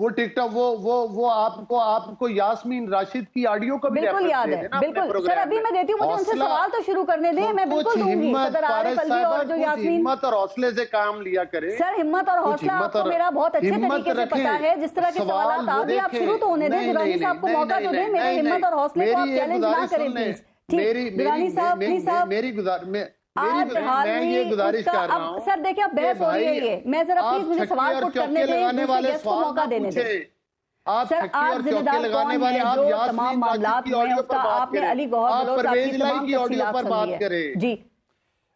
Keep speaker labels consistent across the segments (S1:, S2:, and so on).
S1: وہ ٹک ٹاک وہ آپ کو یاسمین راشد کی آڈیو کا بھی
S2: بالکل یاد ہے، بالکل سر ابھی میں دیتی ہوں، مجھے ان سے سوال تو شروع کرنے دیں، میں بالکل دوں گی صدر عارف الوی اور جو یاسمین،
S1: ہمت اور حوصلے سے کام لیا کریں
S2: سر، ہمت اور حوصلہ آپ کو میرا بہت اچھے طریقے سے پتا ہے، جس طرح کے سوالات آپ بھی آپ شروع تو ہونے دیں، درانی صاحب کو موقع تو دیں، میرے ہمت اور حوصلے کو آپ چیلنج نہ کریں پلیز، ٹھیک درانی صاحب پلیز صاحب
S1: میں یہ گزارش کر رہا ہوں
S2: سر دیکھیں اب بحث ہو رہی ہے، یہ میں ذرا پلیز مجھے سوال پٹ کرنے دیں، دوسرے گیسٹ کو موقع دینے دیں. سر آپ ذمہ دار کون ہیں جو تمام معاملات میں اس کا آپ نے علی گوہر بلوچ آپ کی تمام تفصیلات سمجھی ہے جی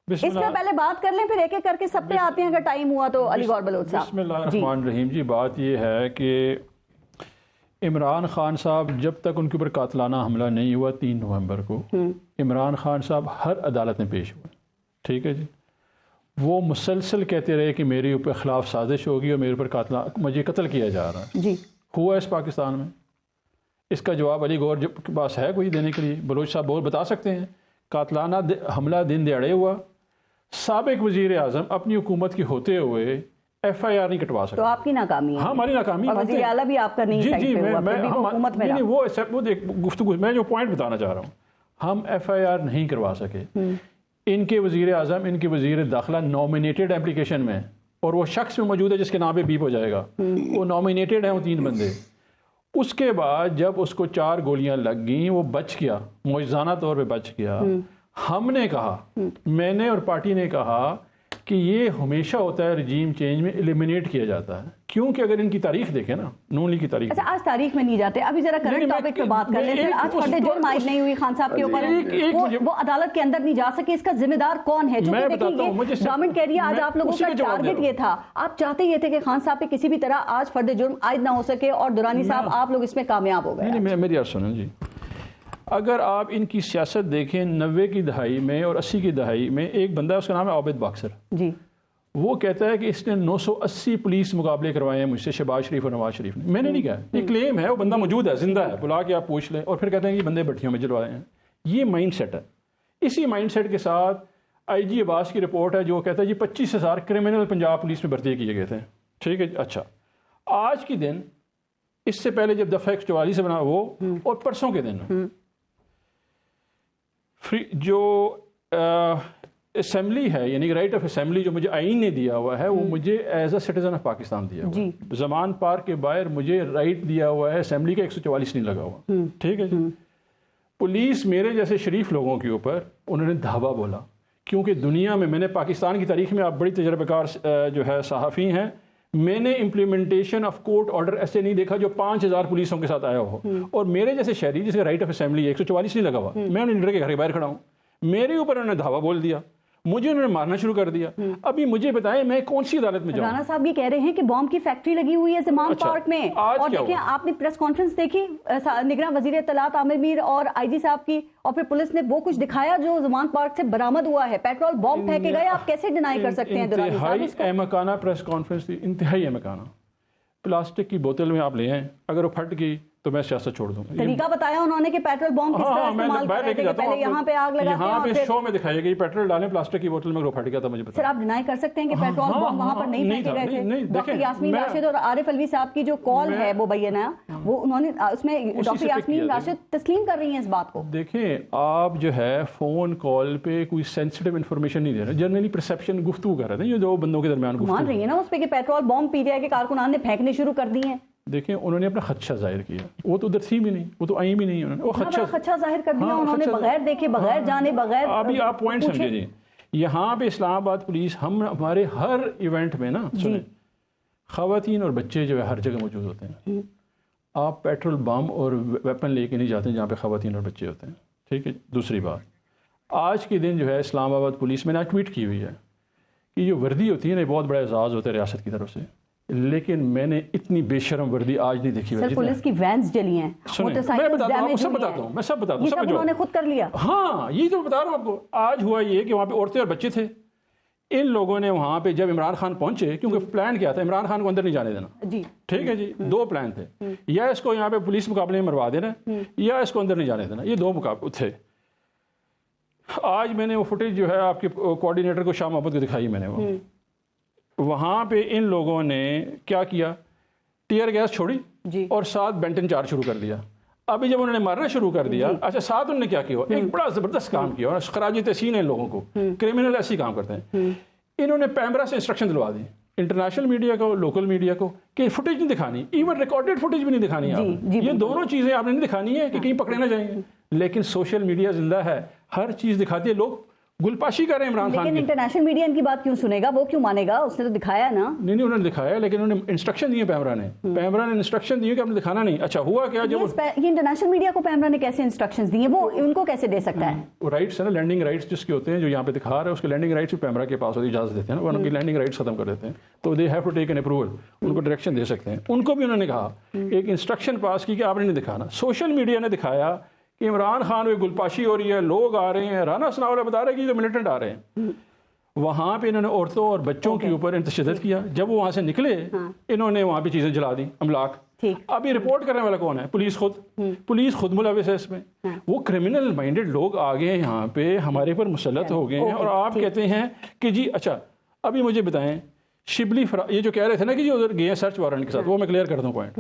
S2: اس میں پہلے بات کر لیں پھر ایک ایک کر کے سب پہ آتے ہیں، اگر ٹائم ہوا تو علی گوہر بلوچ صاحب.
S3: بسم اللہ الرحمن الرحیم. جی بات یہ ہے کہ عمران خان صاحب جب تک ان کے اوپر قاتلانہ حملہ نہیں ہوا 3 نومبر کو، عمران خان صاحب ہر عدالت میں پیش ہوئے، ٹھیک ہے جی. وہ مسلسل کہتے رہے کہ میرے اوپر خلاف سازش ہوگی اور میرے اوپر مجھے قتل کیا جا رہا ہے.
S2: جی
S3: ہوا اس پاکستان میں؟ اس کا جواب علی گوہر کے پاس ہے کوئی دینے کے لیے؟ بلوچ صاحب بتا سکتے ہیں؟ قاتلانہ حملہ دن دیہڑے ہوا، سابق وزیر اعظم اپنی حکومت کے ہوتے ہوئے ایف آئی آر نہیں کٹوا سکتے.
S2: تو آپ کی ناکامی ہے.
S3: ہاں ہماری ناکامی ہے.
S2: وزیر اعلیٰ بھی آپ کا نہیں سائڈ پہ ہوا، پھر بھی وہ حکومت میں رہا.
S3: وہ گفتگو میں جو پوائنٹ بتانا چاہ رہا ہوں، ہم ایف آئی آر نہیں کروا سکے. ان کے وزیر اعظم، ان کے وزیر داخلہ نامینیٹڈ اپلیکیشن میں، اور وہ شخص میں موجود ہے جس کے نام پہ بیپ ہو جائے گا، وہ نامینیٹڈ ہیں، وہ 3 بندے. اس کے بعد جب اس کو 4 گولیاں لگ گئیں وہ بچ گیا، معجزانہ طور پہ بچ گیا. ہم نے کہا، میں نے اور پارٹی نے کہا کہ یہ ہمیشہ ہوتا ہے رجیم چینج میں ایلیمینیٹ کیا جاتا ہے، کیونکہ اگر ان کی تاریخ دیکھیں نا، نون لیگ کی تاریخ.
S2: اچھا آج تاریخ میں نہیں جاتے، ابھی ذرا کرنٹ ٹاپک پہ بات کر لیں. آج فرد جرم عائد نہیں ہوئی خان صاحب کے اوپر، وہ عدالت کے اندر نہیں جا سکے، اس کا ذمہ دار کون ہے؟ چونکہ دیکھیں گورنمنٹ کہہ رہی ہے آج آپ لوگوں کا ٹارگٹ یہ تھا، آپ چاہتے یہ تھے کہ خان صاحب پہ کسی بھی طرح آج فرد جرم عائد نہ ہو سکے، اور درانی صاحب آپ لوگ اس میں کامیاب ہو گئے.
S3: میری بات سنیں جی، اگر آپ ان کی سیاست دیکھیں 90 کی دہائی میں اور 80 کی دہائی میں، ایک بندہ اس کا نام ہے عابد باکسر
S2: جی،
S3: وہ کہتا ہے کہ اس نے 980 پولیس مقابلے کروائے ہیں مجھ سے، شہباز شریف اور نواز شریف نے. میں نے نہیں کہا، یہ کلیم ہے، وہ بندہ موجود ہے، زندہ ہے، بلا کے آپ پوچھ لیں. اور پھر کہتے ہیں کہ بندے بٹھیوں میں جلوائے ہیں. یہ مائنڈ سیٹ ہے. اسی مائنڈ سیٹ کے ساتھ آئی جی عباس کی رپورٹ ہے جو کہتا ہے جی 25,000 کرمنل پنجاب پولیس میں بھرتی کیے گئے تھے. ٹھیک ہے. اچھا آج کی دن، اس سے پہلے جب دفعہ 144 سے بنا وہ، اور پرسوں کے دن جو اسمبلی ہے، یعنی رائٹ آف اسمبلی جو مجھے آئین نے دیا ہوا ہے، وہ مجھے as a citizen of Pakistan دیا ہوا ہے. زمان پارک کے باہر مجھے رائٹ دیا ہوا ہے اسمبلی کا، 144 نہیں لگا ہوا. ٹھیک ہے جی. پولیس میرے جیسے شریف لوگوں کے اوپر انہوں نے دھاوا بولا، کیونکہ دنیا میں نے پاکستان کی تاریخ میں، آپ بڑی تجربہ کار جو ہے صحافی ہیں، میں نے امپلیمنٹیشن آف کورٹ آرڈر ایسے نہیں دیکھا جو 5,000 پولیسوں کے ساتھ آیا ہو. اور میرے جیسے شہری جس کا رائٹ آف اسمبلی 144 نہیں لگا ہوا، میں انہیں لیڈر کے گھر کے باہر کھڑا ہوں، میرے اوپر انہوں نے دھاوا بول دیا، مجھے انہوں نے مارنا شروع کر دیا. ابھی مجھے بتائیں میں کون سی عدالت میں جاؤں؟ رانا
S2: صاحب یہ کہہ رہے ہیں کہ بام کی فیکٹری لگی ہوئی ہے زمان پارک میں. اور دیکھیں آپ نے پریس کانفرنس دیکھی، نگراں وزیر اطلاعات عامر میر اور آئی جی صاحب کی، اور پھر پولیس نے وہ کچھ دکھایا جو زمان پارک سے برآمد ہوا ہے. پیٹرول بام پھینکے گئے، آپ کیسے ڈینائی کر سکتے ہیں؟
S3: انتہائی احمقانہ پریس کانفرنس تھی، انتہائی احمقانہ. پلاسٹک کی بوتل میں آپ لے ہیں، اگر وہ پھٹ گئی تو میں سیاست چھوڑ دوں گا.
S2: طریقہ بتایا انہوں نے کہ پیٹرول بم کس طرح استعمال کر رہے تھے، پہلے یہاں پہ آگ لگاتے ہیں،
S3: یہاں پہ شو میں دکھائے گئی پیٹرول ڈالیں پلاسٹک کی بوتل میں، وہ پھٹ گیا تھا. مجھے پتا.
S2: سر آپ ڈینائی کر سکتے ہیں کہ پیٹرول بم وہاں پر نہیں پھینکے گئے تھے؟ ڈاکٹر یاسمین راشد اور عارف الوی صاحب کی جو کال ہے وہ بیانہ، وہ انہوں نے اس میں ڈاکٹر یاسمین راشد تسلیم کر رہی ہیں اس بات کو.
S3: دیکھیں آپ جو ہے فون کال پہ کوئی سینسٹیو انفارمیشن نہیں دے رہے، جنرلی پرسیپشن گفتگو کر رہے ہیں، یہ دو بندوں کے درمیان گفتگو
S2: مان رہی ہے نا اس پہ کہ petrol bomb P T I کے کارکنان نے پھینکنے شروع کر دی ہیں.
S3: دیکھیں انہوں نے اپنا خدشہ ظاہر کیا، وہ تو ادھر تھی بھی نہیں، وہ تو آئی بھی نہیں، انہوں نے وہ
S2: خدشہ ظاہر کر دیا انہوں نے، بغیر دیکھے، بغیر جانے، بغیر.
S3: ابھی آپ پوائنٹ سمجھے جی، یہاں پہ اسلام آباد پولیس، ہمارے ہر ایونٹ میں نا سنیں، خواتین اور بچے جو ہے ہر جگہ موجود ہوتے ہیں. آپ پیٹرول بم اور ویپن لے کے نہیں جاتے جہاں پہ خواتین اور بچے ہوتے ہیں. ٹھیک ہے. دوسری بات، آج کے دن جو ہے اسلام آباد پولیس میں نے ٹویٹ کی ہوئی ہے کہ جو وردی ہوتی ہے نا بہت بڑا اعزاز ہوتا ہے ریاست کی طرف سے، لیکن میں نے اتنی بے شرم وردی آج نہیں دیکھی.
S2: سر پولیس کی وینز جلی ہیں،
S3: میں بتاتا ہوں، سب بتاتا ہوں، میں سب بتاتا ہوں،
S2: سب انہوں نے خود کر لیا.
S3: ہاں یہ تو بتا رہا ہوں آپ کو. آج ہوا یہ کہ وہاں پہ عورتیں اور بچے تھے، ان لوگوں نے وہاں پہ جب عمران خان پہنچے، کیونکہ پلان کیا تھا عمران خان کو اندر نہیں جانے دینا.
S2: جی
S3: ٹھیک ہے جی. 2 پلان تھے، یا اس کو یہاں پہ پولیس مقابلے میں مروا دینا، یا اس کو اندر نہیں جانے دینا. یہ 2 مقابلے تھے. آج میں نے وہ فوٹیج جو ہے آپ کے کوآرڈینیٹر کو شاہ محمد کو دکھائی میں نے، وہاں پہ ان لوگوں نے کیا کیا، ٹیئر گیس چھوڑی اور ساتھ بینٹن چارج شروع کر دیا. ابھی جب انہوں نے مارنا شروع کر دیا, اچھا ساتھ انہوں نے کیا کیا, ایک بڑا زبردست کام کیا, اور خراج تحسین ہے لوگوں کو, کرمنل ایسے کام کرتے ہیں. انہوں نے پیمرا سے انسٹرکشن دلوا دی انٹرنیشنل میڈیا کو, لوکل میڈیا کو, کہ فوٹیج نہیں دکھانی, ایون ریکارڈڈ فوٹیج بھی نہیں دکھانی آپ. یہ دونوں چیزیں آپ نے نہیں دکھانی ہے کہ کہیں پکڑے نہ جائیں گے. لیکن سوشل میڈیا زندہ ہے, ہر چیز دکھاتی ہے. لوگ گلپاشی کر رہے ہیں عمران خان کی.
S2: لیکن انٹرنیشنل میڈیا ان کی بات کیوں سنے گا, وہ کیوں مانے گا, اس نے تو دکھایا نا. نہیں
S3: انہوں نے دکھایا, لیکن انہوں نے انسٹرکشن دیے, پیمرا نے انسٹرکشن دیے کہ آپ نے دکھانا نہیں. اچھا ہوا کیا جب
S2: یہ انٹرنیشنل میڈیا کو پیمرا نے کیسے انسٹرکشنز دیے, وہ ان کو کیسے دے سکتا ہے؟
S3: رائٹس ہے نا, لینڈنگ رائٹس جس کے ہوتے ہیں, جو یہاں پہ دکھا رہے ہیں اس کے لینڈنگ رائٹس پیمرا کے پاس ہوتی اجازت دیتے ہیں نا, ان کی لینڈنگ رائٹس ختم کر دیتے ہیں, تو they have to take an approval, ان کو ڈائریکشن دے سکتے ہیں. ان کو بھی انہوں نے کہا ایک انسٹرکشن پاس کی کہ آپ نے نہیں دکھانا. سوشل میڈیا نے دکھایا کہ عمران خان میں گلپاشی ہو رہی ہے, لوگ آ رہے ہیں, رانا ثناء اللہ بتا رہے ہیں کہ جو ملیٹنٹ آ رہے ہیں. وہاں پہ انہوں نے عورتوں اور بچوں کے اوپر تشدد کیا. جب وہ وہاں سے نکلے انہوں نے وہاں پہ چیزیں جلا دی, املاک. اب یہ رپورٹ کرنے والا کون ہے؟ پولیس خود ملوث ہے اس میں. وہ کرمنل مائنڈڈ لوگ آ گئے یہاں پہ, ہمارے پر مسلط ہو گئے ہیں, اور آپ کہتے ہیں کہ جی اچھا ابھی مجھے بتائیں شبلی یہ جو کہہ رہے تھے نا کہ جی ادھر گئے سرچ وارنٹ کے ساتھ, وہ میں کلیئر کر دوں پوائنٹ.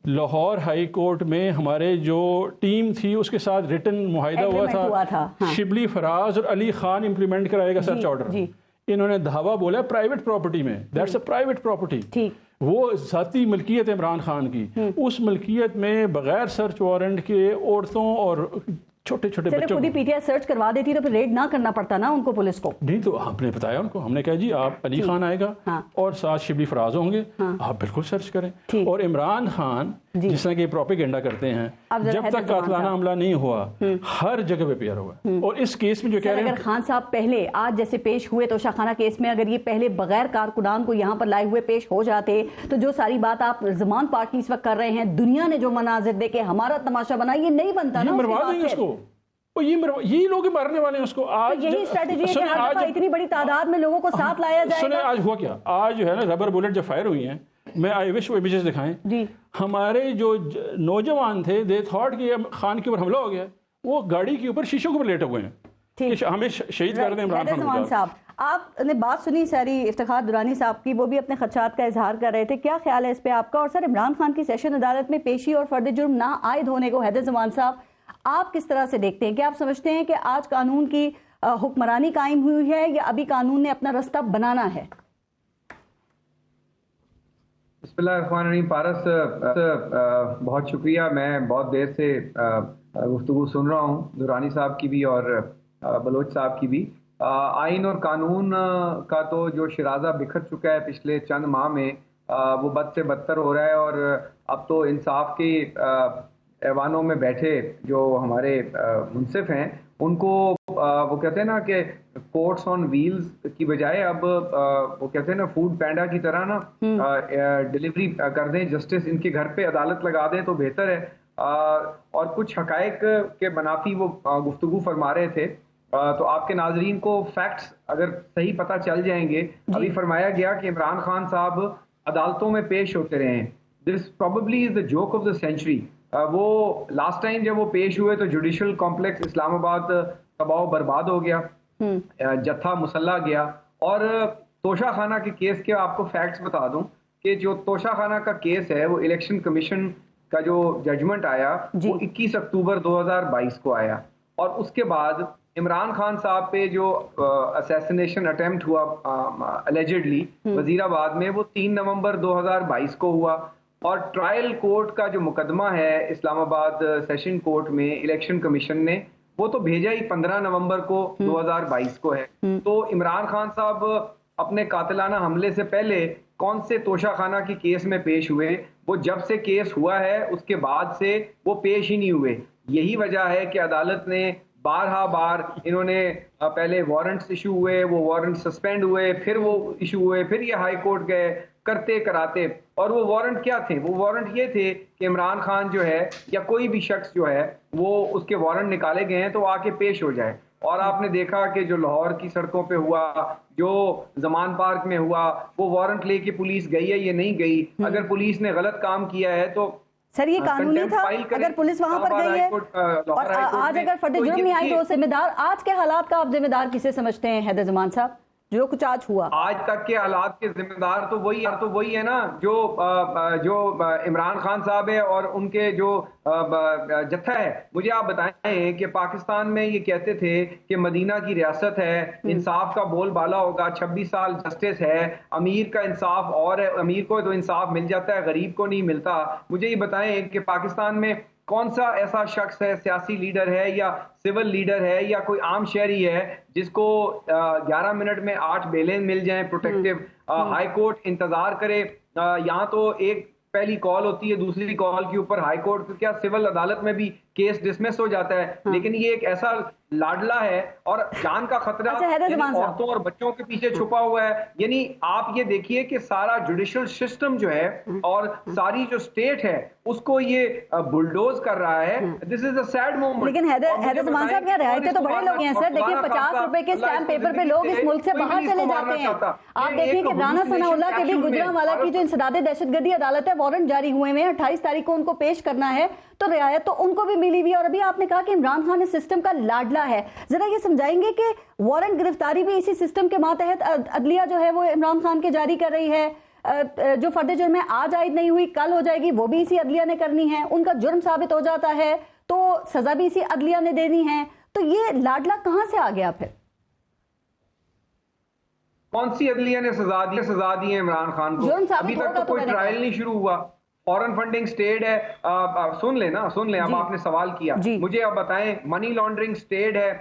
S3: لاہور ہائی کورٹ میں ہمارے جو ٹیم تھی اس کے ساتھ ریٹن معاہدہ ہوا تھا, شبلی فراز اور علی خان امپلیمنٹ کرائے گا سرچ آرڈر. انہوں نے دھاوا بولا پرائیویٹ پراپرٹی میں, دیٹس اے پرائیویٹ پراپرٹی, وہ ذاتی ملکیت عمران خان کی. اس ملکیت میں بغیر سرچ وارنٹ کے عورتوں اور چھوٹے چھوٹے بچوں
S2: خود ہی پی ٹی آئی سرچ کروا دیتی تو پھر ریڈ نہ کرنا پڑتا نا ان کو, پولیس کو.
S3: نہیں تو ہم نے بتایا ان کو, ہم نے کہا جی آپ علی خان آئے گا اور ساتھ شبلی فراز ہوں گے, آپ بالکل سرچ کریں. اور عمران خان جس طرح کہ پروپیگنڈا کرتے ہیں, جب تک قاتلانہ حملہ نہیں ہوا ہر جگہ پہ پیار ہوا. اور اس کیس میں جو کہہ رہے ہیں
S2: اگر خان صاحب پہلے آج جیسے پیش ہوئے توشہ خانہ کیس میں, اگر یہ پہلے بغیر کارکنان کو یہاں پر لائے ہوئے پیش ہو جاتے تو جو ساری بات آپ زمان پارٹی اس وقت کر رہے ہیں, دنیا نے جو مناظر دیکھے ہمارا تماشا بنا, یہ نہیں بنتا نا.
S3: مروا دیں گے اس کو, یہی لوگ مارنے والے ہیں اس کو. آج
S2: یہی اسٹریٹجی ہے کہ ہر دفعہ اتنی بڑی تعداد میں لوگوں کو ساتھ لایا جائے گا.
S3: آج ہوا کیا, آج جو ہے نا ربر بولٹ جب فائر ہوئی ہیں, میں آئی وش وہ امیجز دکھائیں. ہمارے جو نوجوان تھے دے تھاٹ کہ خان کے اوپر حملہ ہو گیا, وہ گاڑی کے اوپر شیشوں کے اوپر لیٹے ہوئے ہیں کہ ہمیں شہید کر دیں عمران خان
S2: صاحب. آپ نے بات سنی ساری افتخار درانی صاحب کی, وہ بھی اپنے خدشات کا اظہار کر رہے تھے. کیا خیال ہے اس پہ آپ کا؟ اور سر عمران خان کی سیشن عدالت میں پیشی اور فرد جرم نہ عائد ہونے کو حیدر زمان صاحب آپ کس طرح سے دیکھتے ہیں؟ کیا آپ سمجھتے ہیں کہ آج قانون کی حکمرانی قائم ہوئی ہے یا ابھی قانون نے اپنا رستہ بنانا ہے؟
S4: بسم اللہ الرحمن الرحیم. پارس بہت شکریہ. میں بہت دیر سے گفتگو سن رہا ہوں, درانی صاحب کی بھی اور بلوچ صاحب کی بھی. آئین اور قانون کا تو جو شرازہ بکھر چکا ہے پچھلے چند ماہ میں, وہ بد سے بدتر ہو رہا ہے. اور اب تو انصاف کے ایوانوں میں بیٹھے جو ہمارے منصف ہیں, ان کو وہ کہتے ہیں نا کہ کورٹس آن ویلز کی بجائے اب وہ کہتے ہیں نا فوڈ پینڈا کی طرح نا ڈیلیوری کر دیں, جسٹس ان کے گھر پہ عدالت لگا دیں تو بہتر ہے. اور کچھ حقائق کے منافی وہ گفتگو فرما رہے تھے, تو آپ کے ناظرین کو فیکٹس اگر صحیح پتہ چل جائیں گے. ابھی فرمایا گیا کہ عمران خان صاحب عدالتوں میں پیش ہوتے رہے ہیں. This probably is the joke of the century. وہ لاسٹ ٹائم جب وہ پیش ہوئے تو جوڈیشل کمپلیکس اسلام آباد تباہ و برباد ہو گیا, جتھا مسلح گیا. اور توشہ خانہ کے کیس کے آپ کو فیکٹس بتا دوں کہ جو توشہ خانہ کا کیس ہے وہ الیکشن کمیشن کا جو ججمنٹ آیا وہ 21 اکتوبر 2022 کو آیا. اور اس کے بعد عمران خان صاحب پہ جو اسیسینیشن اٹیمپٹ ہوا الیجڈلی وزیر آباد میں, وہ 3 نومبر 2022 کو ہوا. اور ٹرائل کورٹ کا جو مقدمہ ہے اسلام آباد سیشن کورٹ میں الیکشن کمیشن نے, وہ تو بھیجا ہی 15 نومبر کو 2022 کو ہے. تو عمران خان صاحب اپنے قاتلانہ حملے سے پہلے کون سے توشہ خانہ کی کیس میں پیش ہوئے؟ وہ جب سے کیس ہوا ہے اس کے بعد سے وہ پیش ہی نہیں ہوئے. یہی وجہ ہے کہ عدالت نے بار انہوں نے پہلے وارنٹس ایشو ہوئے, وہ وارنٹ سسپینڈ ہوئے, پھر وہ ایشو ہوئے, پھر یہ ہائی کورٹ گئے کرتے کراتے. اور وہ وارنٹ کیا تھے؟ وہ وارنٹ یہ تھے کہ عمران خان جو ہے یا کوئی بھی شخص جو ہے وہ اس کے وارنٹ نکالے گئے ہیں تو آ کے پیش ہو جائے. اور آپ نے دیکھا کہ جو لاہور کی سڑکوں پہ ہوا, جو زمان پارک میں ہوا, وہ وارنٹ لے کے پولیس گئی ہے یا نہیں گئی؟ اگر پولیس نے غلط کام کیا ہے تو
S2: سر یہ قانونی تھا. اگر پولیس وہاں پر گئی ہے اور آج اگر فرد جرم نہیں آئی تو ذمہ دار, آج کے حالات کا آپ ذمہ دار کسے سمجھتے ہیں حیدر زمان صاحب؟ جو کچھ آج ہوا؟
S4: آج تک کے حالات کے ذمہ دار تو وہی ہے نا جو عمران خان صاحب ہے اور ان کے جو جتھا ہے. مجھے آپ بتائیں کہ پاکستان میں یہ کہتے تھے کہ مدینہ کی ریاست ہے, انصاف کا بول بالا ہوگا, 26 سال جسٹس ہے, امیر کا انصاف اور ہے, امیر کو تو انصاف مل جاتا ہے, غریب کو نہیں ملتا. مجھے یہ بتائیں کہ پاکستان میں کون سا ایسا شخص ہے, سیاسی لیڈر ہے یا سول لیڈر ہے یا کوئی عام شہری ہے جس کو 11 منٹ میں 8 بیلیں مل جائیں پروٹیکٹیو, ہائی کورٹ انتظار کرے, یہاں تو ایک پہلی کال ہوتی ہے, دوسری کال کے اوپر ہائی کورٹ, کیا سول عدالت میں بھی کیس ڈسمس ہو جاتا ہے. لیکن یہ ایک ایسا لاڈلا ہے اور جان کا خطرہ عورتوں اور بچوں کے پیچھے چھپا ہوا ہے. یعنی آپ یہ دیکھیے کہ سارا جوڈیشل سسٹم جو ہے اور ساری جو سٹیٹ ہے اس کو یہ بلڈوز کر رہا ہے. دس از اے سیڈ مومنٹ.
S2: لیکن حیدر زمان صاحب کیا رعایتیں تو بڑے لوگ ہیں سر. دیکھیے 50 روپے کے اسٹیمپ پیپر پہ لوگ اس ملک سے باہر چلے جاتے ہیں. آپ دیکھیں کہ رانا ثناء اللہ کے بھی گجرانوالہ کی جو انسداد دہشت گردی عدالت ہے, وارنٹ جاری ہوئے ہیں, 28 تاریخ کو ان کو پیش کرنا ہے, تو رعایت تو ان کو بھی ملی ہوئی ہے. اور ابھی آپ نے کہا کہ عمران خان اس سسٹم کا لاڈلا ہے, ذرا یہ سمجھائیں گے کہ وارنٹ گرفتاری بھی اسی سسٹم کے ماتحت عدلیہ جو ہے وہ عمران خان کے جاری کر رہی ہے, جو فرد جرم آج عائد نہیں ہوئی کل ہو جائے گی وہ بھی اسی عدلیہ نے کرنی ہے, ان کا جرم ثابت ہو جاتا ہے تو سزا بھی اسی عدلیہ نے دینی ہے. تو یہ لاڈلا کہاں سے آ گیا پھر؟
S4: کون سی عدلیہ نے سزا دی ہے عمران خان کو؟ ابھی تک تو کوئی ٹرائل نہیں شروع ہوا. فورن فنڈنگ سٹیٹ ہے, سن لیں اب آپ نے سوال کیا, مجھے اب بتائیں منی لانڈرنگ سٹیٹ ہے,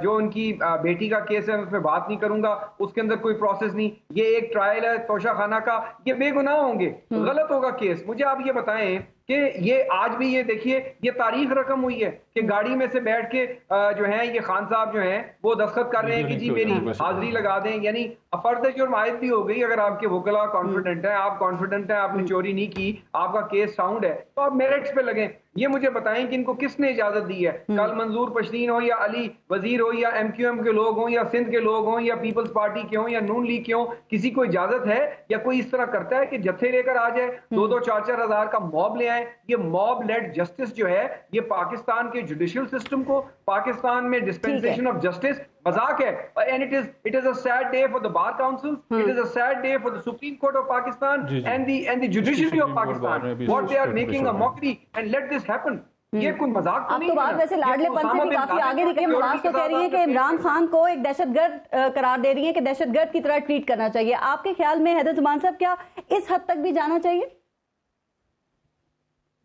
S4: جو ان کی بیٹی کا کیس ہے اس پہ بات نہیں کروں گا, اس کے اندر کوئی پروسیس نہیں. یہ ایک ٹرائل ہے توشہ خانہ کا, یہ بے گناہ ہوں گے, غلط ہوگا کیس. مجھے آپ یہ بتائیں کہ یہ آج بھی یہ دیکھیے یہ تاریخ رقم ہوئی ہے کہ گاڑی میں سے بیٹھ کے جو ہیں یہ خان صاحب جو ہیں وہ دستخط کر رہے ہیں کہ جی میری حاضری لگا دیں. یعنی فرد جرم عائد بھی ہو گئی. اگر آپ کے وکلا کانفیڈنٹ ہیں, آپ کانفیڈنٹ ہیں آپ نے چوری نہیں کی, آپ کا کیس ساؤنڈ ہے, تو آپ میرٹس پہ لگیں. یہ مجھے بتائیں کہ ان کو کس نے اجازت دی ہے؟ کل منظور پشتین ہو یا علی وزیر ہو یا ایم کیو ایم کے لوگ ہوں یا سندھ کے لوگ ہوں یا پیپلز پارٹی کے ہوں یا نون لیگ کے ہوں, کسی کو اجازت ہے یا کوئی اس طرح کرتا ہے کہ جتھے لے کر آ جائے, 2-4 ہزار کا موب لے آئے؟ یہ موب لیڈ جسٹس جو ہے یہ پاکستان کے جوڈیشل سسٹم کو, پاکستان میں ڈسپینسیشن آف جسٹس مذاق ہے. And it is a sad day for the bar council. It is a sad day for the Supreme Court of Pakistan and the judiciary of Pakistan. What they are making a mockery and let this happen. یہ کوئی مذاق تو نہیں ہے.
S2: اب تو بات ویسے لاڈلے پن سے بھی کافی آگے نکلی. نواز تو کہہ رہی ہے کہ عمران خان کو ایک دہشت گرد قرار دے رہی ہے کہ دہشت گرد کی طرح ٹریٹ کرنا چاہیے. آپ کے خیال میں حیدر زمان صاحب کیا اس حد تک بھی جانا چاہیے؟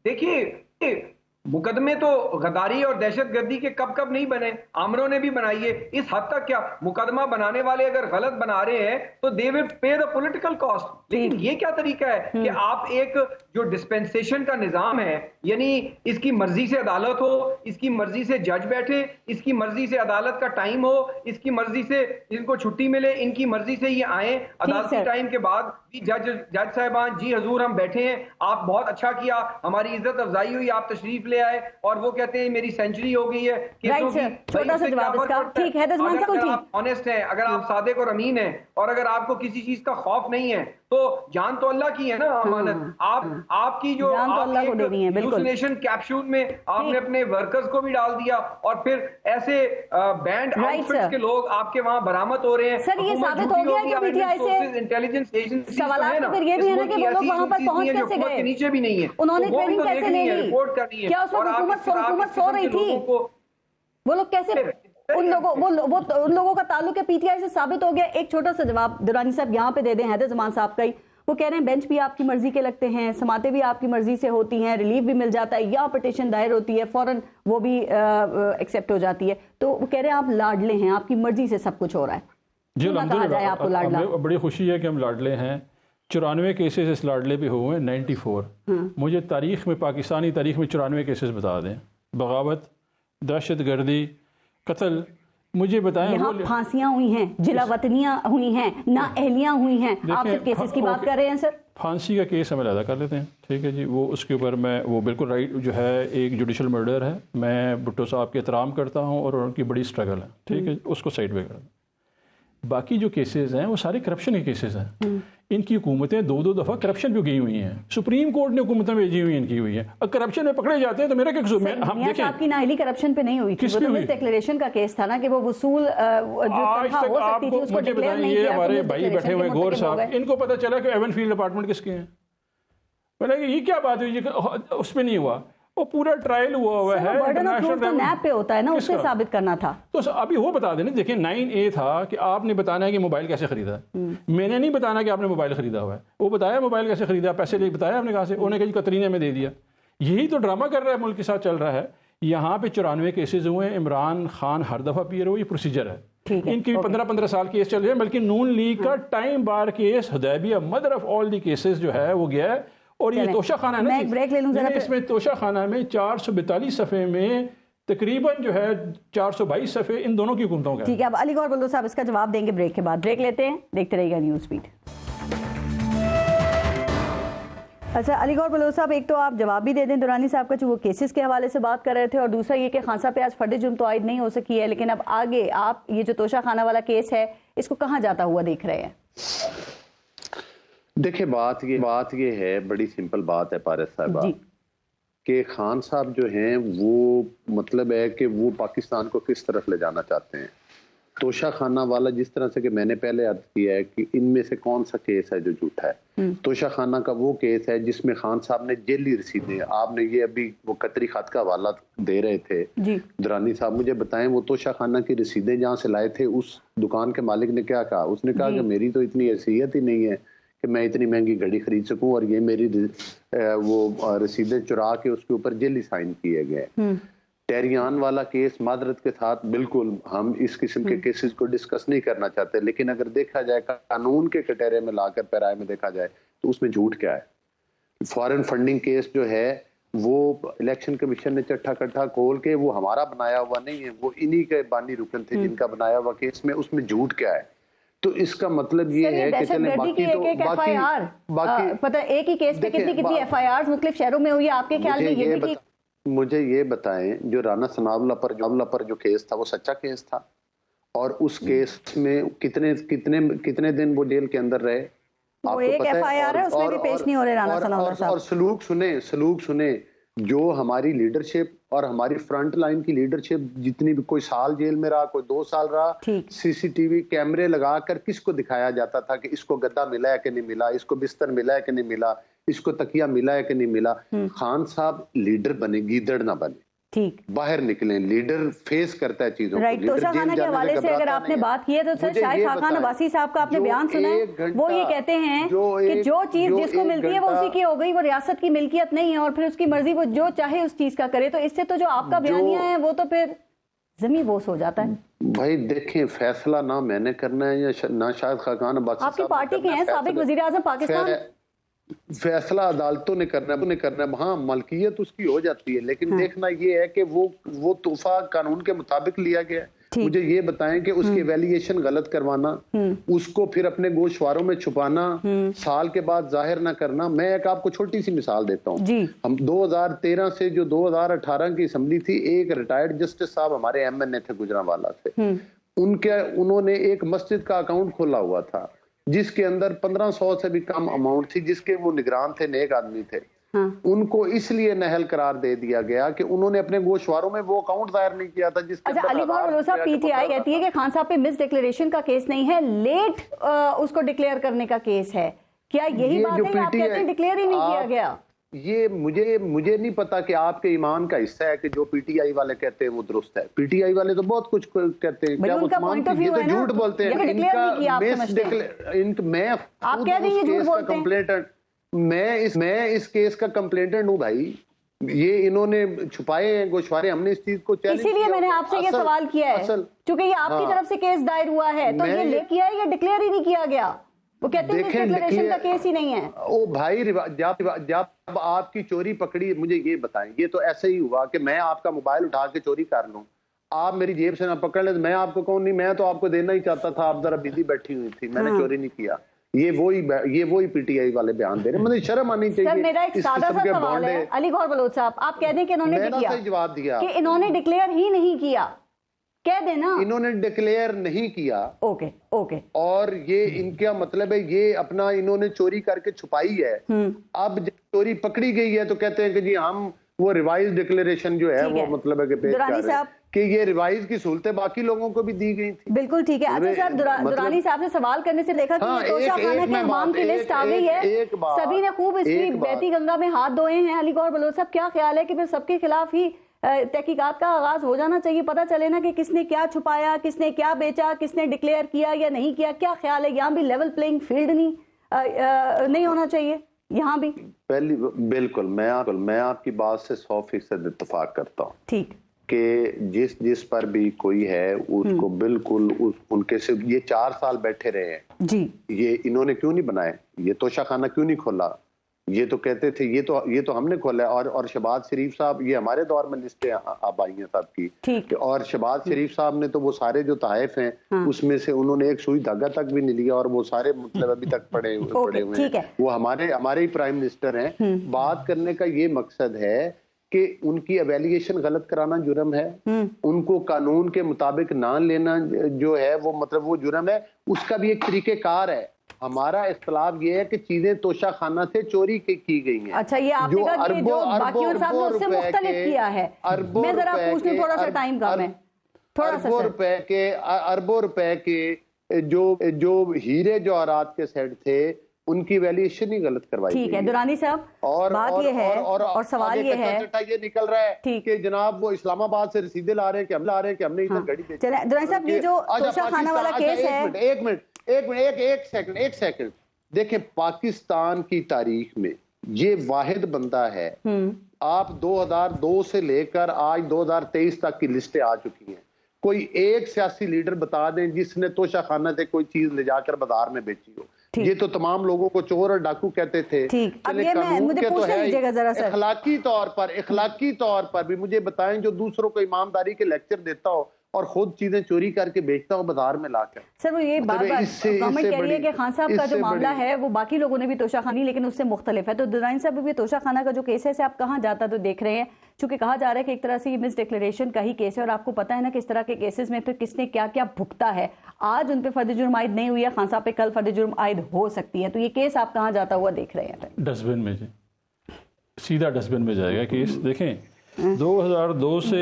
S4: دیکھیے مقدمے تو غداری اور دہشت گردی کے کب نہیں بنے, عامروں نے بھی بنائی ہے. اس حد تک کیا مقدمہ بنانے والے اگر غلط بنا رہے ہیں تو دے ول پے دا پولیٹیکل کاسٹ. لیکن یہ کیا طریقہ ہے کہ آپ ایک جو ڈسپینسیشن کا نظام ہے, یعنی اس کی مرضی سے عدالت ہو, اس کی مرضی سے جج بیٹھے, اس کی مرضی سے عدالت کا ٹائم ہو, اس کی مرضی سے ان کو چھٹی ملے, ان کی مرضی سے یہ آئیں عدالتی ٹائم کے بعد بھی جج صاحبان جی حضور ہم بیٹھے ہیں, آپ بہت اچھا کیا, ہماری عزت افزائی ہوئی, آپ تشریف لے آئے, اور وہ کہتے ہیں میری سینچری ہو گئی ہے.
S2: چھوٹا سا جواب اس کا. ٹھیک ہے
S4: اگر آپ آنےسٹ ہیں, اگر آپ صادق اور امین ہیں, اور اگر آپ کو کسی چیز کا خوف نہیں ہے, تو جان تو اللہ کی ہے نا امانت. آپ کی جو ہیلوسینیشن کیپسول میں آپ نے اپنے ورکرز کو بھی ڈال دیا, اور پھر ایسے بینڈ آؤٹ فٹس کے لوگ آپ کے وہاں برآمد ہو رہے ہیں.
S2: سر یہ ثابت ہو گیا کہ پی ٹی آئی سے
S4: انٹیلیجنس ایجنسی
S2: سوالات تو پھر یہ بھی ہے نا کہ وہ لوگ وہاں پر پہنچ کیسے گئے,
S4: نیچے بھی نہیں ہے,
S2: انہوں نے ٹریننگ کیسے لے لی,
S4: رپورٹ کرنی ہے,
S2: کیا اس وقت حکومت سو رہی تھی, وہ لوگ کیسے, ان لوگوں کا تعلق ہے پی ٹی آئی سے ثابت ہو گیا. ایک چھوٹا سا جواب درانی صاحب یہاں پہ دے دیں حیدر زمان صاحب کا ہی. وہ کہہ رہے ہیں بینچ بھی آپ کی مرضی کے لگتے ہیں, سماعتیں بھی آپ کی مرضی سے ہوتی ہیں, ریلیف بھی مل جاتا ہے, یا پٹیشن دائر ہوتی ہے فوراً وہ بھی ایکسیپٹ ہو جاتی ہے. تو وہ کہہ رہے ہیں آپ لاڈلے ہیں, آپ کی مرضی سے سب کچھ ہو رہا ہے.
S3: جی الحمدللہ بڑی خوشی ہے کہ ہم لاڈلے ہیں. 94 کیسز اس لاڈلے پہ ہوئے ہیں. 94 مجھے تاریخ میں, پاکستانی تاریخ میں 94 کیسز بتا دیں. بغاوت, دہشت گردی, قتل, مجھے بتائیں.
S2: یہاں پھانسیاں ہوئی ہیں, جلا وطنیاں ہوئی ہیں, نا اہلیاں ہوئی ہیں, آپ صرف کیسز کی بات کر رہے ہیں سر.
S3: پھانسی کا کیس ہم علیحدہ کر لیتے ہیں, ٹھیک ہے جی, وہ اس کے اوپر میں وہ بالکل رائٹ جو ہے ایک جوڈیشل مرڈر ہے. میں بھٹو صاحب کے احترام کرتا ہوں اور ان کی بڑی سٹرگل ہے, ٹھیک ہے, اس کو سائڈ پہ کر دیں. باقی جو کیسز ہیں وہ سارے کرپشن کے کیسز ہیں. ان کی حکومتیں دو دفعہ کرپشن پہ گئی ہوئی ہیں. سپریم کورٹ نے حکومتیں بھیجی ہوئی ہیں ان کی ہوئی ہیں. اب کرپشن میں پکڑے جاتے ہیں تو میرا کیا قصور؟ ہم دیکھیں
S2: آپ کی نااہلی کرپشن پہ نہیں ہوئی تھی, وہ تو مس ڈکلیریشن کا کیس تھا نا کہ وہ وصول جو تنخواہ ہو سکتی تھی اس کو ڈکلیئر نہیں کیا.
S3: ہمارے بھائی بیٹھے ہوئے گور صاحب, ان کو پتہ چلا کہ ایون فیلڈ اپارٹمنٹ کس کے ہیں. بولے کہ یہ کیا بات ہوئی, اس پہ نہیں ہوا. وہ پورا ٹرائل ہوا ہے,
S2: برڈن آف پروف تو نیب پہ ہوتا ہے نا, اس سے ثابت کرنا تھا.
S3: تو ابھی وہ بتا دیں نا, دیکھیں 9A تھا کہ آپ نے بتانا ہے کہ موبائل کیسے خریدا ہے. میں نے نہیں بتانا کہ آپ نے موبائل خریدا ہوا ہے. وہ بتایا موبائل کیسے خریدا, پیسے لے بتایا آپ نے کہاں سے, انہوں نے کہا کترینہ میں دے دیا. یہی تو ڈرامہ کر رہا ہے, ملک کے ساتھ چل رہا ہے. یہاں پہ 94 کیسز ہوئے ہیں. عمران خان ہر دفعہ پی رہے ہو, یہ پروسیجر ہے. ان کی 15 سال کیس چل رہے ہیں. بلکہ نون لیگ کا time bar case Hudaibiya mother of all the cases جو ہے وہ گیا ہے. اور یہ توشہ خانہ ہے نا, اس میں توشہ خانہ میں 442 صفحے میں تقریباً جو ہے 422 صفحے ان دونوں کی حکومتوں کا.
S2: ٹھیک ہے, اب علی گور بلدو صاحب اس کا جواب دیں گے بریک کے بعد. بریک لیتے ہیں, دیکھتے رہیے گا نیوز بیٹ. اچھا علی گور بلدو صاحب, ایک تو آپ جواب بھی دے دیں درانی صاحب کا جو وہ کیسز کے حوالے سے بات کر رہے تھے, اور دوسرا یہ کہ خان صاحب پہ آج فرد جرم تو عائد نہیں ہو سکی ہے, لیکن اب آگے آپ یہ جو توشہ خانہ والا کیس ہے اس کو کہاں جاتا ہوا دیکھ رہے ہیں؟
S1: دیکھیں بات یہ ہے, بڑی سمپل بات ہے پارس صاحبہ, کہ خان صاحب جو ہیں وہ مطلب ہے کہ وہ پاکستان کو کس طرف لے جانا چاہتے ہیں. توشہ خانہ والا جس طرح سے کہ میں نے پہلے عرض کیا ہے کہ ان میں سے کون سا کیس ہے جو جھوٹا ہے. توشہ خانہ کا وہ کیس ہے جس میں خان صاحب نے جیلی رسیدیں, آپ نے یہ ابھی وہ قطری خط کا حوالہ دے رہے تھے درانی صاحب, مجھے بتائیں وہ توشہ خانہ کی رسیدیں جہاں سے لائے تھے اس دکان کے مالک نے کیا کہا؟ اس نے کہا کہ میری تو اتنی حیثیت ہی نہیں ہے کہ میں اتنی مہنگی گھڑی خرید سکوں, اور یہ میری وہ رسیدیں چرا کے اس کے اوپر جیلی سائن کیے گئے. ٹیریان والا کیس معذرت کے ساتھ بالکل ہم اس قسم کے کیسز کو ڈسکس نہیں کرنا چاہتے, لیکن اگر دیکھا جائے قانون کے کٹہرے میں لا کر پیرائے میں دیکھا جائے تو اس میں جھوٹ کیا ہے. فارن فنڈنگ کیس جو ہے وہ الیکشن کمیشن نے چٹھا کٹھا کھول کے, وہ ہمارا بنایا ہوا نہیں ہے, وہ انہی کے بانی رکن تھے جن کا بنایا ہوا کیس میں, اس میں جھوٹ کیا ہے. تو اس کا مطلب یہ ہے کہ چلیں باقی
S2: پتہ ایک ہی کیس پہ کتنی ایف آئی آرز مختلف شہروں میں ہوئی, آپ کے خیال میں یہ بھی
S1: مجھے یہ بتائیں جو رانا ثناء اللہ پر جو کیس تھا وہ سچا کیس تھا, اور اس کیس میں کتنے دن وہ جیل کے اندر رہے؟
S2: وہ ایک ایف آئی آر ہے, اس میں بھی پیش نہیں ہو رہے رانا ثناء اللہ صاحب.
S1: اور سلوک سنیں جو ہماری لیڈرشپ اور ہماری فرنٹ لائن کی لیڈرشپ جتنی بھی, کوئی سال جیل میں رہا, کوئی 2 سال رہا, سی سی ٹی وی کیمرے لگا کر کس کو دکھایا جاتا تھا کہ اس کو گدا ملا ہے کہ نہیں ملا, اس کو بستر ملا ہے کہ نہیں ملا, اس کو تکیہ ملا ہے کہ نہیں ملا. خان صاحب لیڈر بنے, گیدڑ نہ بنے, باہر نکلیں. لیڈر فیس کرتا ہے چیزوں کو.
S2: توشہ خانہ کے حوالے سے اگر آپ نے بات کی ہے تو سر شاہد خاقان عباسی صاحب کا آپ نے بیان سنا ہے, وہ یہ کہتے ہیں کہ جو چیز جس کو ملتی ہے وہ اسی کی ہو گئی, وہ ریاست کی ملکیت نہیں ہے, اور پھر اس کی مرضی وہ جو چاہے اس چیز کا کرے. تو اس سے تو جو آپ کا بیانیہ ہے وہ تو پھر زمین بوس ہو جاتا ہے.
S1: بھائی دیکھیں فیصلہ نہ میں نے کرنا ہے یا نہ شاہد خاقان عباسی صاحب,
S2: آپ کی پارٹی کے ہیں سابق وزیر اعظم پاکستان,
S1: فیصلہ عدالتوں نے کرنا ہے. ہاں ملکیت اس کی ہو جاتی ہے, لیکن دیکھنا یہ ہے کہ وہ تحفہ قانون کے مطابق لیا گیا ہے. مجھے یہ بتائیں کہ اس کی ایویلیشن غلط کروانا, اس کو پھر اپنے گوشواروں میں چھپانا, سال کے بعد ظاہر نہ کرنا. میں ایک آپ کو چھوٹی سی مثال دیتا ہوں. ہم 2013 سے جو 2018 کی اسمبلی تھی, ایک ریٹائرڈ جسٹس صاحب ہمارے ایم این اے تھے گجرانوالہ سے, انہوں نے ایک مسجد کا اکاؤنٹ کھولا ہوا تھا جس کے اندر 1500 سے بھی کم اماؤنٹ تھی, جس کے وہ نگران تھے, نیک آدمی تھے. ان کو اس لیے نہل قرار دے دیا گیا کہ انہوں نے اپنے گوشواروں میں وہ اکاؤنٹ ظاہر نہیں کیا تھا جس کے
S2: اندر. علی گور بلدو صاحب, پی ٹی آئی کہتی ہے کہ خان صاحب پہ مس ڈکلیریشن کا کیس نہیں ہے, لیٹ اس کو ڈکلیئر کرنے کا کیس ہے. کیا یہی بات ہے کہ آپ کہتے ہیں ڈکلیئر ہی نہیں کیا گیا؟
S1: یہ مجھے نہیں پتا کہ آپ کے ایمان کا حصہ ہے کہ جو پی ٹی آئی والے کہتے ہیں وہ درست ہے. پی ٹی آئی والے تو بہت کچھ کہتے ہیں, کیا وہ جھوٹ بولتے ہیں. میں اس کیس کا کمپلینٹنٹ ہوں بھائی. یہ انہوں نے چھپائے ہیں گوشوارے, ہم نے اس چیز کو چیلنج کیا.
S2: اسی لیے میں نے آپ سے یہ سوال کیا ہے, چونکہ یہ آپ کی طرف سے کیس دائر ہوا ہے, تو یہ لے کیا ہے یا ڈکلیئر ہی نہیں کیا گیا؟ وہ کہتے ہیں ڈکلیریشن کا کیس ہی نہیں ہے.
S1: او بھائی, جب آپ کی چوری پکڑی, مجھے یہ بتائیں, یہ تو ایسے ہی ہوا کہ میں آپ کا موبائل اٹھا کے چوری کر لوں, آپ میری جیب سے نہ پکڑ لیں, میں آپ کو کہوں نہیں, میں تو آپ کو دینا ہی چاہتا تھا, آپ ذرا بزی بیٹھی ہوئی تھی, میں نے چوری نہیں کیا. یہ وہی پی ٹی آئی والے بیان دے رہے ہیں. مجھے شرم آنی چاہیے.
S2: سر میرا ایک سادہ سا سوال ہے علی گور بلوچ صاحب, آپ کہہ دیں کہ انہوں نے
S1: جواب دیا
S2: کہ انہوں نے ڈکلیئر ہی نہیں کیا, کہہ دینا
S1: انہوں نے ڈکلیئر نہیں کیا.
S2: Okay okay.
S1: اور یہ ان کا مطلب ہے یہ اپنا انہوں نے چوری کر کے چھپائی ہے. اب جب چوری پکڑی گئی ہے تو کہتے ہیں کہ جی ہم وہ ریوائز ڈکلیریشن جو ہے وہ مطلب ہے کہ پیش کر رہے ہیں کہ یہ ریوائز کی سہولتیں باقی لوگوں کو بھی دی گئی تھی.
S2: بالکل ٹھیک ہے. اچھا صاحب درانی صاحب نے سوال کرنے سے دیکھا کہ توشہ خانہ کے امام کی لسٹ آ گئی ہے, سبھی نے خوب اس کی بہتی گنگا میں ہاتھ دھوئے ہیں. علی گور بلوچ صاحب کیا خیال ہے کہ پھر سب کے خلاف ہی تحقیقات کا آغاز ہو جانا چاہیے, پتہ چلے نا کہ کس نے کیا چھپایا, کس نے کیا بیچا, کس نے ڈکلیئر کیا یا نہیں کیا. کیا خیال ہے یہاں بھی لیول پلینگ فیلڈ نہیں ہونا چاہیے یہاں بھی؟
S1: پہلی بالکل میں آپ کی بات سے 100% اتفاق کرتا ہوں.
S2: ٹھیک
S1: کہ جس پر بھی کوئی ہے اس کو بالکل ان کے سے یہ 4 سال بیٹھے رہے ہیں
S2: جی, یہ
S1: انہوں نے کیوں نہیں بنائے, یہ توشہ خانہ کیوں نہیں کھولا, یہ تو کہتے تھے یہ تو ہم نے کھولا ہے. اور شہباز شریف صاحب, یہ ہمارے دور میں لسٹیں اب آئی ہیں صاحب کی, اور شہباز شریف صاحب نے تو وہ سارے جو تحائف ہیں اس میں سے انہوں نے ایک سوئی دھاگا تک بھی نہیں لیا, اور وہ سارے مطلب ابھی تک پڑے ہوئے ہیں. وہ ہمارے ہی پرائم منسٹر ہیں. بات کرنے کا یہ مقصد ہے کہ ان کی ایویلیشن غلط کرانا جرم ہے, ان کو قانون کے مطابق نہ لینا جو ہے وہ مطلب وہ جرم ہے. اس کا بھی ایک طریقہ کار ہے. ہمارا اختلاف یہ ہے کہ چیزیں توشہ خانہ سے چوری کی گئی ہیں.
S2: اچھا, یہ آپ نے کہا کہ جو باقیوں صاحب نے اس سے مختلف کیا ہے. میں ذرا پوچھنے تھوڑا سا ٹائم کم ہے, تھوڑا سا
S1: اربوں روپے کے جو ہیرے جواہرات کے سیٹ تھے ان کی ویلیشن ہی غلط کروائی.
S2: ٹھیک ہے درانی صاحب, بات یہ ہے اور سوال یہ ہے
S1: یہ نکل رہا ہے کہ جناب وہ اسلام آباد سے رسیدیں لا رہے ہیں کہ ہم نے ادھر گھڑی بیچی.
S2: چلیں درانی صاحب, یہ جو توشہ خانہ والا کیس ہے,
S1: ایک سیکنڈ دیکھیں, پاکستان کی تاریخ میں یہ واحد بندہ ہے. آپ 2002 سے لے کر آج 2023 تک کی لسٹیں آ چکی ہیں. کوئی ایک سیاسی لیڈر بتا دیں جس نے توشہ خانہ سے کوئی چیز لے جا کر بازار میں بیچی ہو. یہ تو تمام لوگوں کو چور اور ڈاکو کہتے تھے. قانون کے تو ہے اخلاقی طور پر بھی مجھے بتائیں, جو دوسروں کو ایمانداری کے لیکچر دیتا ہو اور خود چیزیں چوری کر کے بیچتا ہوں بازار میں لا کر.
S2: سر وہ یہ بات گورنمنٹ کہہ رہی ہے کہ خان صاحب کا جو معاملہ ہے وہ باقی لوگوں نے بھی توشہ خانی لیکن اس سے مختلف ہے. تو درانی صاحب بھی توشہ خانہ کا جو کیس ہے سے آپ کہاں جاتا تو دیکھ رہے ہیں, چونکہ کہا جا رہا ہے کہ ایک طرح سے یہ مس ڈکلیریشن کا ہی کیس ہے, اور آپ کو پتا ہے نا کہ اس طرح کے کیسز میں پھر کس نے کیا کیا بھگتا ہے. آج ان پہ فرد جرم عائد نہیں ہوئی ہے, خان صاحب پہ کل فرد جرم عائد ہو سکتی ہے. تو یہ کیس آپ کہاں جاتا ہوا دیکھ رہے ہیں؟
S3: ڈسٹ بن میں, سیدھا ڈسٹ بن میں جائے گا کیس. دیکھیں 2002 سے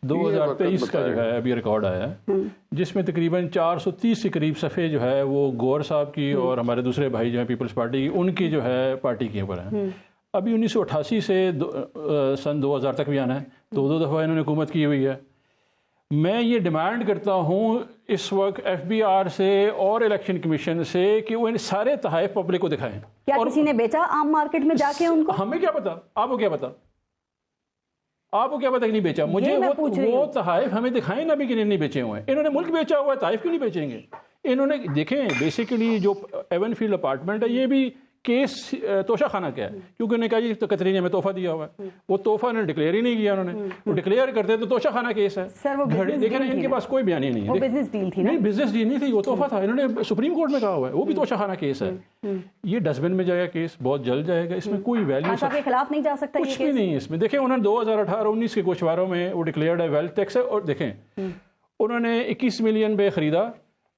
S3: 2023 کا جو ہے ابھی ریکارڈ آیا ہے جس میں تقریباً 430 کے قریب صفحے جو ہے وہ گور صاحب کی اور ہمارے دوسرے بھائی جو ہیں پیپلز پارٹی کی, ان کی جو ہے پارٹی کے اوپر ہیں. ابھی 1988 سے سن 2000 تک بھی آنا ہے, 2 دفعہ انہوں نے حکومت کی ہوئی ہے. میں یہ ڈیمانڈ کرتا ہوں اس وقت FBR سے اور الیکشن کمیشن سے کہ وہ ان سارے تحائف پبلک کو دکھائیں.
S2: کیا کسی نے بیچا عام مارکیٹ میں جا کے ان کو؟
S3: ہمیں کیا پتا, آپ کو کیا پتا, آپ کو کیا پتا کہ نہیں بیچا. مجھے وہ تحائف ہمیں دکھائیں نا بھی کہ نہیں بیچے ہوئے ہیں. انہوں نے ملک بیچا ہوا ہے, تحائف کیوں نہیں بیچیں گے. انہوں نے دیکھیں بیسیکلی جو ایون فیلڈ اپارٹمنٹ ہے یہ بھی کیس توشہ خانہ کیا ہے, کیونکہ انہوں نے کہا جی تو قطری نے ہمیں تحفہ دیا ہوا ہے. وہ تحفہ انہوں نے ڈکلیئر ہی نہیں کیا. انہوں نے وہ ڈکلیئر کرتے تو توشہ خانہ کیس ہے. دیکھیں ان کے پاس کوئی بیان ہی نہیں ہے.
S2: بزنس ڈیل تھی نا,
S3: نہیں بزنس ڈیل نہیں تھی, وہ تحفہ تھا. انہوں نے سپریم کورٹ میں کہا ہوا ہے, وہ بھی توشہ خانہ کیس ہے. یہ ڈسٹ بن میں جائے گا کیس, بہت جلد جائے گا. اس میں کوئی ویلیو
S2: کے خلاف نہیں جا سکتا,
S3: کچھ بھی نہیں اس میں. دیکھیں انہوں نے 2018-19 کے گوشواروں میں وہ ڈکلیئرڈ ہے ویلتھ ٹیکس ہے, اور دیکھیں انہوں نے 21 ملین پہ خریدا,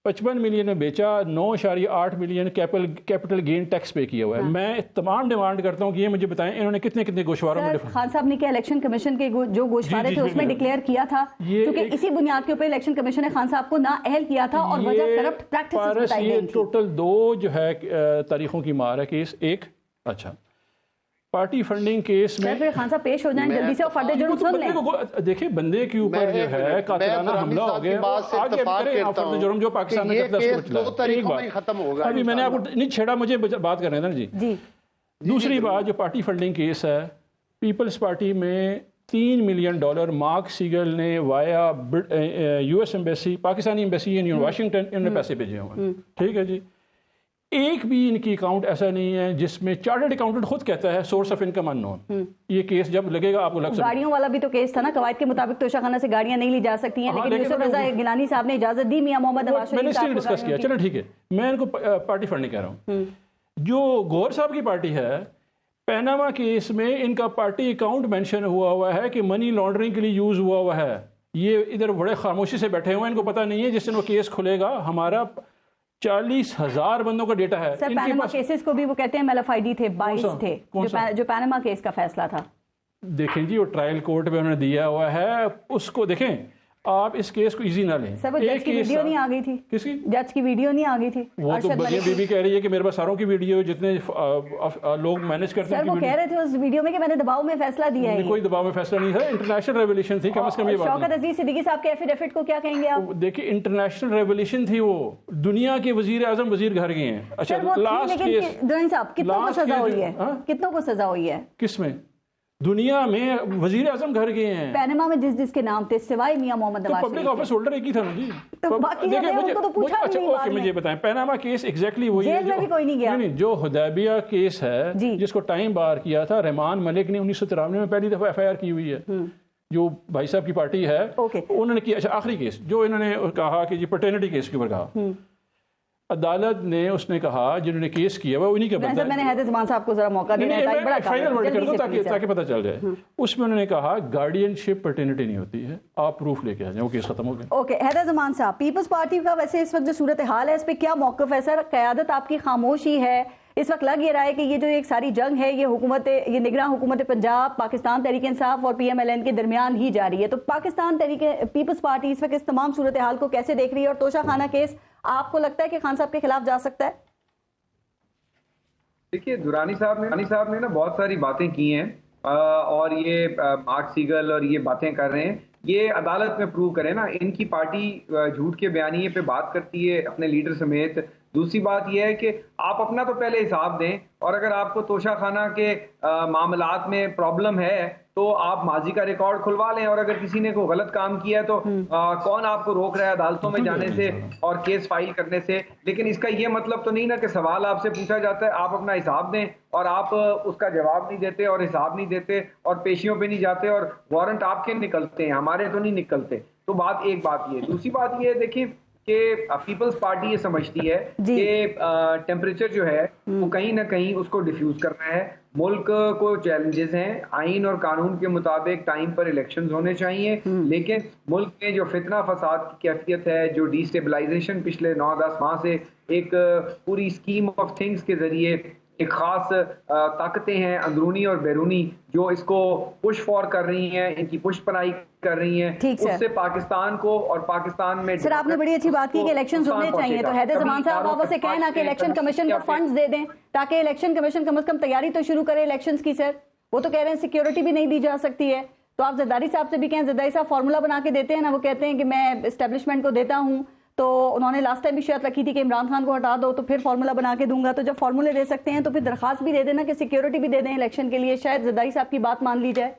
S3: 55 ملین میں بیچا, 9.8 million capital gain tax pay کیا ہوا ہے. میں تمام ڈیمانڈ کرتا ہوں کہ یہ مجھے بتائیں انہوں نے کتنے گوشواروں میں.
S2: خان صاحب نے کیا الیکشن کمیشن کے جو گوشوارے تھے اس میں ڈکلیئر کیا تھا, کیونکہ اسی بنیاد کے اوپر الیکشن کمیشن نے خان صاحب کو نااہل کیا تھا اور وجہ کرپٹ پریکٹسز بتائی گئی تھی.
S3: ٹوٹل 2 جو ہے تاریخوں کی مار ہے کیس. ایک اچھا پارٹی فنڈنگ کیس میں
S2: خان صاحب پیش ہو جائیں جلدی سے اور فرد جرم سن لیں.
S3: دیکھیں بندے کے اوپر جو ہے قاتلانہ حملہ ہو گیا, آگے کریں فرد جرم جو پاکستان میں ختم ہوگا. ابھی میں نے آپ کو نہیں چھیڑا, مجھے بات کرنا ہے نا جی. دوسری بات جو پارٹی فنڈنگ کیس ہے, پیپلز پارٹی میں $3 ملین مارک سیگل نے وایا US embassy, Pakistani embassy in Washington, انہوں نے پیسے بھیجے ہوئے ہیں. ٹھیک ہے جی. ایک بھی ان کی اکاؤنٹ ایسا نہیں ہے جس میں چارٹرڈ اکاؤنٹنٹ خود کہتا ہے سورس آف انکم ان نون. یہ کیس جب لگے گا آپ کو لگ سکتا ہے.
S2: گاڑیوں والا بھی تو کیس تھا نا, قواعد کے مطابق توشہ خانہ سے گاڑیاں نہیں لی جا سکتی ہیں, لیکن یوسف رضا گیلانی صاحب نے اجازت دی. میاں محمد نواز شریف
S3: میں نے اس لیے ڈسکس کیا. چلو ٹھیک ہے, میں ان کو پارٹی فنڈنگ کہہ رہا ہوں. جو گور صاحب کی پارٹی ہے, پیناما کیس میں ان کا پارٹی اکاؤنٹ مینشن ہوا ہے کہ منی لانڈرنگ کے لیے یوز ہوا ہے. یہ ادھر بڑے خاموشی سے بیٹھے ہوئے ہیں, ان کو پتہ نہیں ہے جس دن وہ کیس کھلے گا ہمارا 40,000 بندوں کا ڈیٹا ہے.
S2: سر پیناما کیسز کو بھی وہ کہتے ہیں MLFID تھے, 22 تھے جو پیناما کیس کا فیصلہ تھا.
S3: دیکھیں جی وہ ٹرائل کورٹ میں انہوں نے دیا ہوا ہے, اس کو دیکھیں آپ اس کیس کو ایزی نہ لیں.
S2: سر وہ جج کی ویڈیو نہیں آ گئی تھی,
S3: کس کی
S2: جج کی ویڈیو نہیں آ گئی تھی.
S3: وہ تو بجے بی بی کہہ رہی ہے کہ میرے پاس ساروں کی ویڈیو جتنے لوگ مینج کرتے ہیں.
S2: سر وہ کہہ رہے تھے اس ویڈیو میں کہ میں نے دباؤ میں فیصلہ دیا ہے.
S3: کوئی دباؤ میں فیصلہ نہیں ہے, انٹرنیشنل ریولیوشن تھی کم از کم. یہ بات
S2: شوکت عزیز صدیقی صاحب کے ایفیڈیوٹ کو کیا کہیں گے آپ؟
S3: دیکھیے انٹرنیشنل ریولیوشن تھی, وہ دنیا کے وزیر اعظم وزیر گھر گئے ہیں. اچھا لاسٹ کیس
S2: درانی صاحب کتنوں کو سزا ہوئی ہے, کتنوں کو سزا ہوئی ہے
S3: کس میں؟ دنیا میں وزیر اعظم گھر گئے ہیں.
S2: پیناما میں جس کے نام تھے سوائے میاں محمد نواز
S3: پبلک آفس ہولڈر ایک ہی تھا نا جی.
S2: اچھا
S3: اوکے مجھے بتائیں پیناما کیس ایگزیکٹلی وہی ہے جو حدیبیہ کیس ہے جس کو ٹائم بار کیا تھا رحمان ملک نے 1993 میں پہلی دفعہ FIR کی ہوئی ہے, جو بھائی صاحب کی پارٹی ہے انہوں نے کیا. اچھا آخری کیس جو انہوں نے کہا کہ جی پٹرنٹی کیس کے اوپر کہا, عدالت نے اس نے کہا جنہوں نے کیس کیا وہ انہی کا بندہ ہے.
S2: میں نے حیدر زمان صاحب کو ذرا موقع دینا ہے
S3: فائنل ورڈ کر دو تاکہ پتہ چل جائے. اس میں انہوں نے کہا گارڈین شپ پٹرنٹی نہیں ہوتی ہے, آپ پروف لے کے آ جائیں, وہ کیس ختم ہو گیا.
S2: اوکے حیدر زمان صاحب, پیپلز پارٹی کا ویسے اس وقت جو صورتحال ہے اس پہ کیا موقف ہے سر؟ قیادت آپ کی خاموشی ہے, اس وقت لگ یہ رہا ہے کہ یہ جو ایک ساری جنگ ہے یہ نگراں حکومت پنجاب, پاکستان تحریک انصاف اور PMLN کے درمیان ہی جاری ہے. تو پاکستان پیپلز پارٹی اس وقت اس تمام صورتحال کو کیسے دیکھ رہی ہے, اور توشہ خانہ کیس آپ کو لگتا ہے کہ خان صاحب کے خلاف جا سکتا ہے؟
S4: دیکھیے درانی صاحب نے نا بہت ساری باتیں کی ہیں اور یہ مارک سیگل اور یہ باتیں کر رہے ہیں, یہ عدالت میں پروو کریں نا. ان کی پارٹی جھوٹ کے بیانیے پہ بات کرتی ہے اپنے لیڈر سمیت. دوسری بات یہ ہے کہ آپ اپنا تو پہلے حساب دیں, اور اگر آپ کو توشہ خانہ کے معاملات میں پرابلم ہے تو آپ ماضی کا ریکارڈ کھلوا لیں, اور اگر کسی نے کوئی غلط کام کیا ہے تو کون آپ کو روک رہا ہے عدالتوں میں جانے سے اور کیس فائل کرنے سے. لیکن اس کا یہ مطلب تو نہیں نا کہ سوال آپ سے پوچھا جاتا ہے آپ اپنا حساب دیں اور آپ اس کا جواب نہیں دیتے اور حساب نہیں دیتے اور پیشیوں پہ نہیں جاتے اور وارنٹ آپ کے نکلتے ہیں, ہمارے تو نہیں نکلتے. تو ایک بات یہ. دوسری بات یہ دیکھیں کہ پیپلز پارٹی یہ سمجھتی ہے کہ ٹیمپریچر جو ہے وہ کہیں نہ کہیں اس کو ڈیفیوز کرنا ہے. ملک کو چیلنجز ہیں, آئین اور قانون کے مطابق ٹائم پر الیکشنز ہونے چاہیے, لیکن ملک میں جو فتنہ فساد کی کیفیت ہے, جو ڈی اسٹیبلائزیشن پچھلے 9-10 ماہ سے ایک پوری اسکیم آف تھنگز کے ذریعے ایک خاص طاقتیں ہیں اندرونی اور بیرونی جو اس کو پش فور کر رہی ہیں, ان کی پش پناہی کر رہی ہیں, اس سے پاکستان کو اور پاکستان میں.
S2: سر آپ نے بڑی اچھی بات کی کہ الیکشنز ہونے چاہیے, تو حیدر زمان صاحب آپ اسے کہنا کہ الیکشن کمیشن کو فنڈز دے دیں تاکہ الیکشن کمیشن کم از کم تیاری تو شروع کرے الیکشنز کی. سر وہ تو کہہ رہے ہیں سیکیورٹی بھی نہیں دی جا سکتی ہے, تو آپ زرداری صاحب سے بھی کہیں, زرداری صاحب فارمولا بنا کے دیتے ہیں نا, وہ کہتے ہیں کہ میں اسٹیبلشمنٹ کو دیتا ہوں, تو انہوں نے لاسٹ ٹائم بھی شرط رکھی تھی کہ عمران خان کو ہٹا دو تو پھر فارمولا بنا کے دوں گا. تو جب فارمولے دے سکتے ہیں تو پھر درخواست بھی دے دینا کہ سیکیورٹی بھی دے دیں الیکشن کے لیے, شاید زرداری صاحب کی بات مان لی جائے.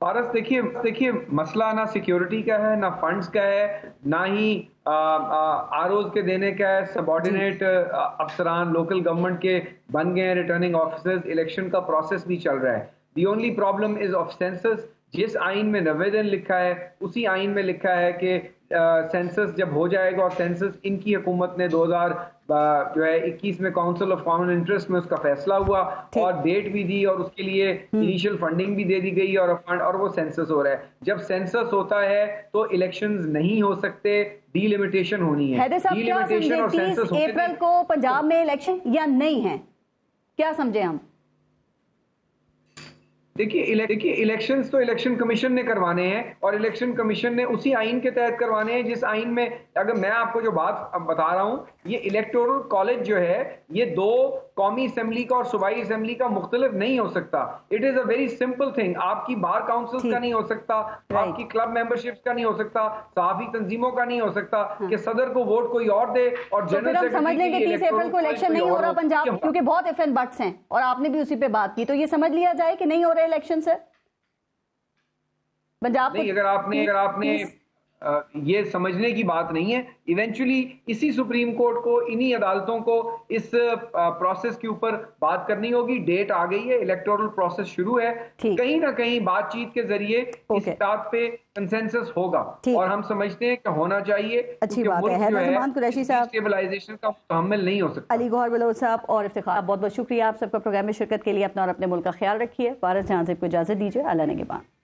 S4: پارس دیکھیے مسئلہ نہ سیکیورٹی کا ہے, نہ فنڈز کا ہے, نہ ہی آروز کے دینے کا ہے. سبارڈینیٹ افسران لوکل گورنمنٹ کے بن گئے ہیں ریٹرننگ آفیسرز, الیکشن کا پروسیس بھی چل رہا ہے. The only problem is of census. جس آئین میں 90 دن لکھا ہے اسی آئین میں لکھا ہے کہ سینسس جب ہو جائے گا, اور سینسس ان کی حکومت نے 2021 میں کاؤنسل آف کامن انٹرسٹ میں اس کا فیصلہ ہوا اور ڈیٹ بھی دی اور اس کے لیے انیشل فنڈنگ بھی دے دی گئی اور وہ سینسس ہو رہا ہے. جب سینسس ہوتا ہے تو الیکشنز نہیں ہو سکتے, ڈی لمیٹیشن ہونی ہے.
S2: حیدر صاحب کیا سمجھیں 30 اپریل کو پنجاب میں الیکشن یا نہیں ہے, کیا سمجھیں ہم؟
S4: دیکھیے الیکشنز تو الیکشن کمیشن نے کروانے ہیں, اور الیکشن کمیشن نے اسی آئین کے تحت کروانے ہیں جس آئین میں, اگر میں آپ کو جو بات بتا رہا ہوں, یہ الیکٹورل کالج جو ہے یہ 2 قومی اسمبلی کا اور صوبائی اسمبلی کا مختلف نہیں ہو سکتا. It is a very simple thing. آپ کی بار کاؤنسل کا نہیں ہو سکتا, آپ کی کلب ممبرشپس کا نہیں ہو سکتا, صحافی تنظیموں کا نہیں ہو سکتا کہ صدر کو ووٹ کوئی اور دے اور جنرل
S2: سیکرٹری. سمجھ لیں کہ 30 اپریل کو الیکشن نہیں ہو رہا پنجاب, کیونکہ بہت اف اینڈ بٹس ہیں اور آپ نے بھی اسی پہ بات کی, تو یہ سمجھ لیا جائے کہ نہیں ہو رہے الیکشن سر پنجاب
S4: نہیں. اگر آپ نے یہ سمجھنے کی بات نہیں ہے, ایونچولی اسی سپریم کورٹ کو, انہی عدالتوں کو اس پروسیس کے اوپر بات کرنی ہوگی. ڈیٹ آ گئی ہے, الیکٹورل پروسیس شروع ہے, کہیں نہ کہیں بات چیت کے ذریعے اس بات پہ کنسنسس ہوگا, اور ہم سمجھتے ہیں کہ ہونا چاہیے.
S2: اچھی بات ہے. حیدر زمان قریشی صاحب
S4: اسٹیبلائزیشن کا مکمل نہیں ہو سکتا.
S2: علی گوہر بلوچ صاحب اور افتخار, بہت بہت شکریہ آپ سب کا پروگرام میں شرکت کے لیے. اپنا اور اپنے ملک کا خیال رکھیے. پارس جہاں سے کو اجازت دیجیے. اللہ نگہبان.